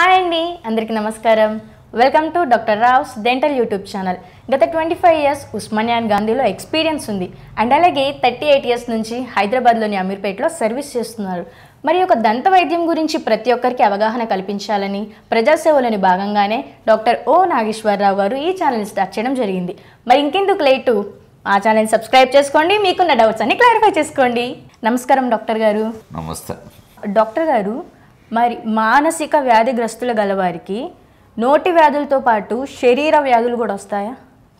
Hi అండి, అందరికీ నమస్కారం. Welcome to doctor Rao's dental YouTube channel. గత 25 ఇయర్స్ ఉస్మానియా అండ్ గాంధీలో ఎక్స్పీరియన్స్ ఉంది అండ్ అలాగే 38 ఇయర్స్ నుంచి హైదరాబాద్లోని అమీర్పేటలో సర్వీస్ చేస్తున్నారు. మరి ఒక దంత వైద్యం గురించి ప్రతి ఒక్కరికి అవగాహన కల్పించాలని ప్రజాసేవలోని భాగంగానే డాక్టర్ ఓ నాగేశ్వరరావు గారు ఈ ఛానల్ని స్టార్ట్ చేయడం జరిగింది. మరి ఇంకెందుకు లేటు, ఆ ఛానల్ని సబ్స్క్రైబ్ చేసుకోండి, మీకున్న డౌట్స్ అన్ని క్లారిఫై చేసుకోండి. నమస్కారం డాక్టర్ గారు. నమస్తే డాక్టర్ గారు, మరి మానసిక వ్యాధిగ్రస్తుల గలవారికి నోటి వ్యాధులతో పాటు శరీర వ్యాధులు కూడా వస్తాయా?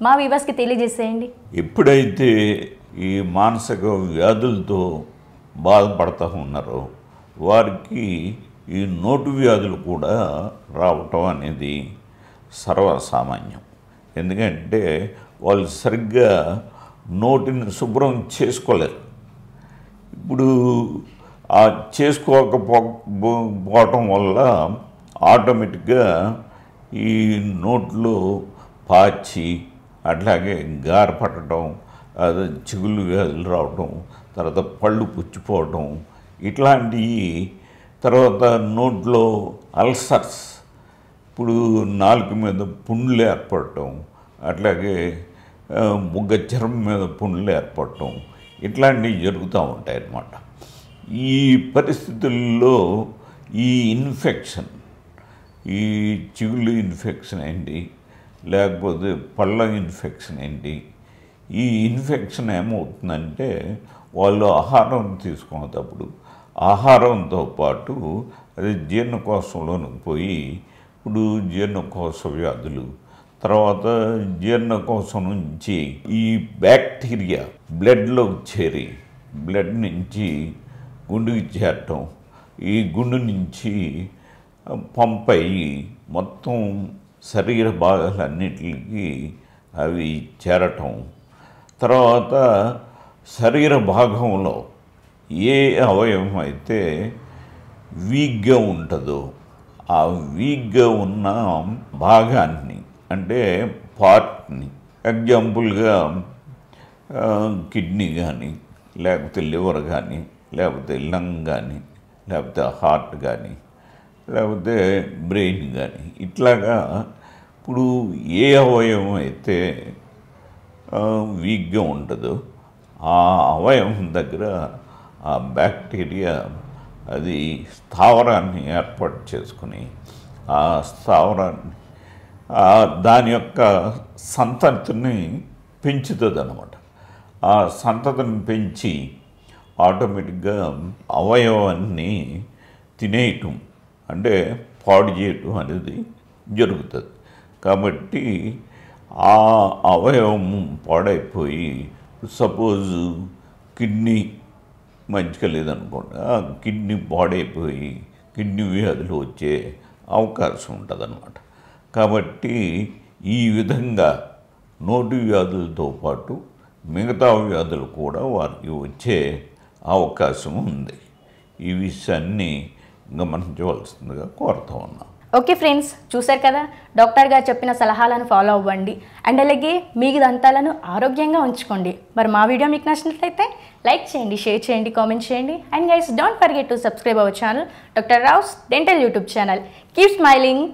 మా వ్యూవర్స్కి తెలియజేసేయండి. ఎప్పుడైతే ఈ మానసిక వ్యాధులతో బాధపడుతూ ఉన్నారో వారికి ఈ నోటి వ్యాధులు కూడా రావటం అనేది సర్వసామాన్యం. ఎందుకంటే వాళ్ళు సరిగ్గా నోటిని శుభ్రం చేసుకోలేరు. ఇప్పుడు ఆ చేసుకోకపోవటం వల్ల ఆటోమేటిక్గా ఈ నోట్లో పాచి, అట్లాగే గార పట్టడం, అదే చిగుళ్ళు వ్యాధులు రావటం, తర్వాత పళ్ళు పుచ్చిపోవటం ఇట్లాంటివి, తర్వాత నోట్లో అల్సర్స్, ఇప్పుడు నాలుక మీద పుండ్లు ఏర్పడటం, అట్లాగే బుగ్గ చర్మం మీద పుండ్లు ఏర్పడటం ఇట్లాంటివి జరుగుతూ ఉంటాయి అన్నమాట. ఈ పరిస్థితుల్లో ఈ ఇన్ఫెక్షన్, ఈ చిగుళ్ళు ఇన్ఫెక్షన్ ఏంటి, లేకపోతే పళ్ళ ఇన్ఫెక్షన్ ఏంటి, ఈ ఇన్ఫెక్షన్ ఏమవుతుందంటే వాళ్ళు ఆహారం తీసుకునేటప్పుడు ఆహారంతో పాటు అది జీర్ణకోశంలోనికి పోయి ఇప్పుడు జీర్ణకోశ వ్యాధులు, తర్వాత జీర్ణకోశం నుంచి ఈ బ్యాక్టీరియా బ్లడ్లోకి చేరి బ్లడ్ నుంచి గుండెకి చేరటం, ఈ గుండె నుంచి పంప్ అయ్యి మొత్తం శరీర భాగాలన్నిటికి అవి చేరటం, తర్వాత శరీర భాగంలో ఏ అవయవం అయితే వీక్గా ఉంటుందో ఆ వీక్గా ఉన్న భాగాన్ని, అంటే పార్ట్ని, ఎగ్జాంపుల్గా కిడ్నీ కానీ, లేకపోతే లివర్ కానీ, లేకపోతే లంగ్ కానీ, లేకపోతే హార్ట్ కానీ, లేకపోతే బ్రెయిన్ కానీ, ఇట్లాగా ఇప్పుడు ఏ అవయవం అయితే వీక్గా ఉంటుందో ఆ అవయవం దగ్గర ఆ బ్యాక్టీరియా అది స్థావరాన్ని ఏర్పాటు చేసుకుని ఆ స్థావరాన్ని దాని యొక్క సంతతిని పెంచుతుంది అన్నమాట. ఆ సంతతిని పెంచి ఆటోమేటిక్గా అవయవాన్ని తినేయటం, అంటే పాడు చేయటం అనేది జరుగుతుంది. కాబట్టి ఆ అవయవం పాడైపోయి, సపోజ్ కిడ్నీ మంచిగా లేదనుకోండి, ఆ కిడ్నీ పాడైపోయి కిడ్నీ వ్యాధులు వచ్చే అవకాశం ఉంటుంది అన్నమాట. కాబట్టి ఈ విధంగా నోటి వ్యాధులతో పాటు మిగతా వ్యాధులు కూడా వారికి వచ్చే అవకాశం ఉంది. ఈ విషయాన్ని గమనించవలసిందిగా కోరుతూ ఉన్నాం. ఓకే ఫ్రెండ్స్, చూశారు కదా, డాక్టర్ గారు చెప్పిన సలహాలను ఫాలో అవ్వండి అండ్ అలాగే మీ దంతాలను ఆరోగ్యంగా ఉంచుకోండి. మరి మా వీడియో మీకు నచ్చినట్లయితే లైక్ చేయండి, షేర్ చేయండి, కామెంట్ చేయండి and guys don't forget to subscribe our channel doctor Rao's dental YouTube channel. Keep smiling.